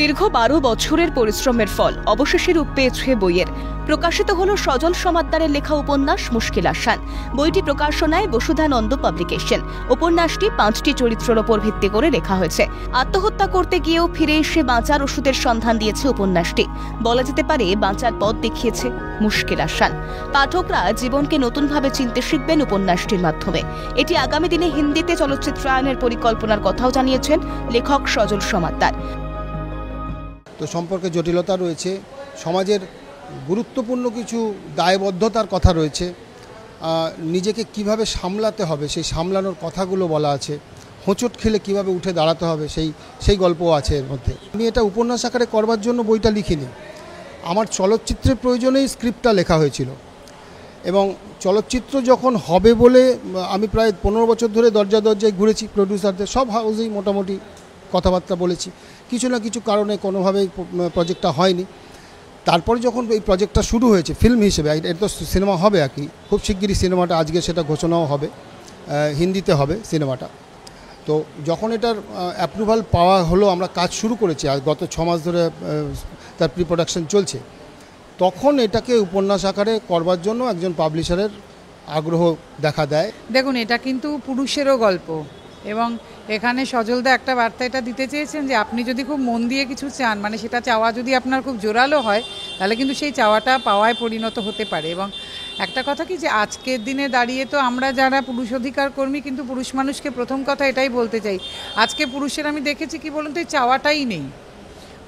দীর্ঘ 12 বছরের পরিশ্রমের ফল অবশেষে রূপ পেয়েছে বইয়ের। প্রকাশিত হলো সজল সমাদ্দারের লেখা উপন্যাস মুশকিল আসান। বইটি প্রকাশনায় বসুধানন্দ পাবলিকেশন। উপন্যাসটি 5টি চরিত্রের ওপর ভিত্তি করে লেখা হয়েছে। আত্মহত্যা করতে গিয়েও ফিরে এসে বাঁচার ওষুধের সন্ধান দিয়েছে উপন্যাসটি। বলা যেতে পারে বাঁচার পথ দেখিয়েছে মুশকিল আসান। পাঠকরা জীবনকে নতুনভাবে চিনতে শিখবেন উপন্যাসটির মাধ্যমে। এটি আগামী দিনে হিন্দিতে চলচ্চিত্রায়নের পরিকল্পনার কথাও জানিয়েছেন লেখক সজল সমাদ্দার। তো সম্পর্কে জটিলতা রয়েছে, সমাজের গুরুত্বপূর্ণ কিছু দায়বদ্ধতার কথা রয়েছে, নিজেকে কিভাবে সামলাতে হবে সেই সামলানোর কথাগুলো বলা আছে, হোঁচট খেলে কিভাবে উঠে দাঁড়াতে হবে সেই গল্পও আছে এর মধ্যে। আমি এটা উপন্যাস আকারে করবার জন্য বইটা লিখিনি, আমার চলচ্চিত্রের প্রয়োজনেই স্ক্রিপ্টটা লেখা হয়েছিল। এবং চলচ্চিত্র যখন হবে বলে আমি প্রায় 15 বছর ধরে দরজায় ঘুরেছি, প্রডিউসারদের সব হাউসেই মোটামুটি কথাবার্তা বলেছি। কিছু না কিছু কারণে কোনোভাবেই প্রজেক্টটা হয়নি। তারপরে যখন এই প্রজেক্টটা শুরু হয়েছে ফিল্ম হিসেবে, এটা তো সিনেমা হবে আর কি, খুব শিগগিরই সিনেমাটা, আজকে সেটা ঘোষণাও হবে, হিন্দিতে হবে সিনেমাটা। তো যখন এটার অ্যাপ্রুভাল পাওয়া হলো, আমরা কাজ শুরু করেছি, আর গত 6 মাস ধরে তার প্রি প্রোডাকশন চলছে, তখন এটাকে উপন্যাস আকারে করবার জন্য একজন পাবলিশারের আগ্রহ দেখা দেয়। দেখুন, এটা কিন্তু পুরুষেরও গল্প, এবং এখানে সজলদা একটা বার্তা এটা দিতে চেয়েছেন যে আপনি যদি খুব মন দিয়ে কিছু চান, মানে সেটা চাওয়া যদি আপনার খুব জোরালো হয়, তাহলে কিন্তু সেই চাওয়াটা পাওয়ায় পরিণত হতে পারে। এবং একটা কথা কি, যে আজকের দিনে দাঁড়িয়ে তো আমরা যারা পুরুষ অধিকার কর্মী, কিন্তু পুরুষ মানুষকে প্রথম কথা এটাই বলতে চাই, আজকে পুরুষের আমি দেখেছি কি বলুন তো, এই চাওয়াটাই নেই।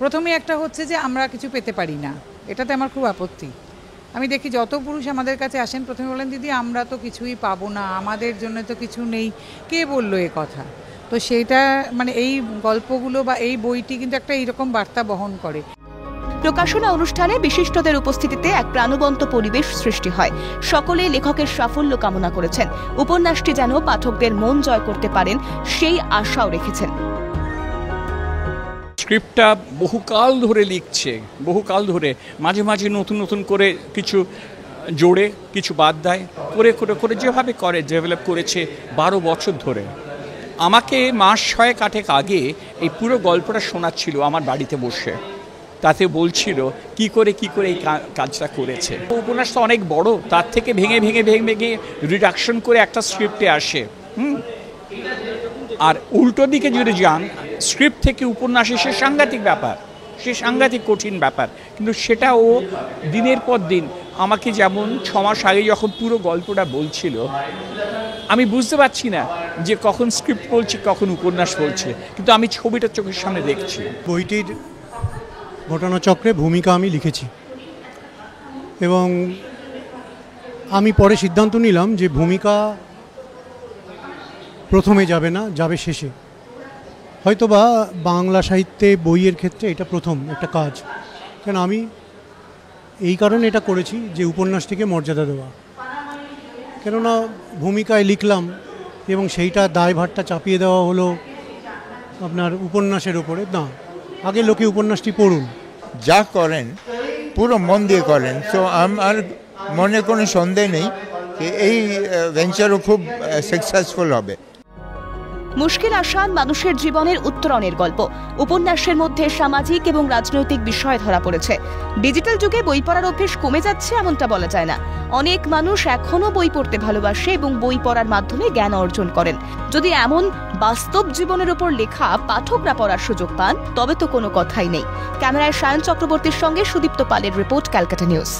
প্রথমে একটা হচ্ছে যে আমরা কিছু পেতে পারি না, এটাতে আমার খুব আপত্তি। আমি দেখি যত পুরুষ আমাদের কাছে আসেন, প্রথমে বলেন দিদি আমরা তো কিছুই পাবো না, আমাদের জন্য তো কিছু নেই। কে বললো এ কথা? তো সেইটা মানে এই গল্পগুলো বা এই বইটি কিন্তু একটা এইরকম বার্তা বহন করে। প্রকাশনা অনুষ্ঠানে বিশিষ্টদের উপস্থিতিতে এক প্রাণবন্ত পরিবেশ সৃষ্টি হয়। সকলে লেখকের সাফল্য কামনা করেছেন। উপন্যাসটি যেন পাঠকদের মন জয় করতে পারেন সেই আশাও রেখেছেন। স্ক্রিপ্টটা বহুকাল ধরে লিখছে, বহুকাল ধরে, মাঝে মাঝে নতুন নতুন করে কিছু জোড়ে, কিছু বাদ দেয়, করে করে করে যেভাবে করে ডেভেলপ করেছে 12 বছর ধরে। আমাকে মাস 6 আগে এই পুরো গল্পটা শোনাচ্ছিল আমার বাড়িতে বসে, তাতে বলছিল কি করে এই কাজটা করেছে। উপন্যাসটা অনেক বড়, তার থেকে ভেঙে ভেঙে ভেঙে ভেঙে রিডাকশন করে একটা স্ক্রিপ্টে আসে। আর উল্টো দিকে যদি যান, স্ক্রিপ্ট থেকে উপন্যাসে সে সাংঘাতিক ব্যাপার, সে সাংঘাতিক কঠিন ব্যাপার। কিন্তু সেটা ও দিনের পর দিন আমাকে, যেমন 6 মাস আগে যখন পুরো গল্পটা বলছিল, আমি বুঝতে পারছি না যে কখন স্ক্রিপ্ট বলছি কখন উপন্যাস বলছে, কিন্তু আমি ছবিটা চোখের সামনে দেখছি। বইটির ঘটনাচক্রে ভূমিকা আমি লিখেছি, এবং আমি পরে সিদ্ধান্ত নিলাম যে ভূমিকা প্রথমে যাবে না, যাবে শেষে। হয়তোবা বাংলা সাহিত্যে বইয়ের ক্ষেত্রে এটা প্রথম একটা কাজ। কেন আমি এই কারণে এটা করেছি যে উপন্যাসটিকে মর্যাদা দেওয়া। কেননা ভূমিকায় লিখলাম এবং সেইটা দায়ভারটা চাপিয়ে দেওয়া হলো আপনার উপন্যাসের ওপরে। না, আগে লোকে উপন্যাসটি পড়ুন। যা করেন পুরো মন দিয়ে করেন, তো আমার মনে কোনো সন্দেহ নেই যে এই ভেঞ্চারও খুব সাকসেসফুল হবে। মুশকিল আসান মানুষের জীবনের উত্তরণের গল্প। উপন্যাসের মধ্যে সামাজিক এবং রাজনৈতিক বিষয় ধরা পড়েছে। ডিজিটাল যুগে বই পড়ার অভ্যেস কমে যাচ্ছে এমনটা বলা যায় না। অনেক মানুষ এখনো বই পড়তে ভালোবাসে এবং বই পড়ার মাধ্যমে জ্ঞান অর্জন করেন। যদি এমন বাস্তব জীবনের উপর লেখা পাঠকরা পড়ার সুযোগ পান, তবে তো কোনো কথাই নেই। ক্যামেরায় সায়ন চক্রবর্তীর সঙ্গে সুদীপ্ত পালের রিপোর্ট, ক্যালকাটা নিউজ।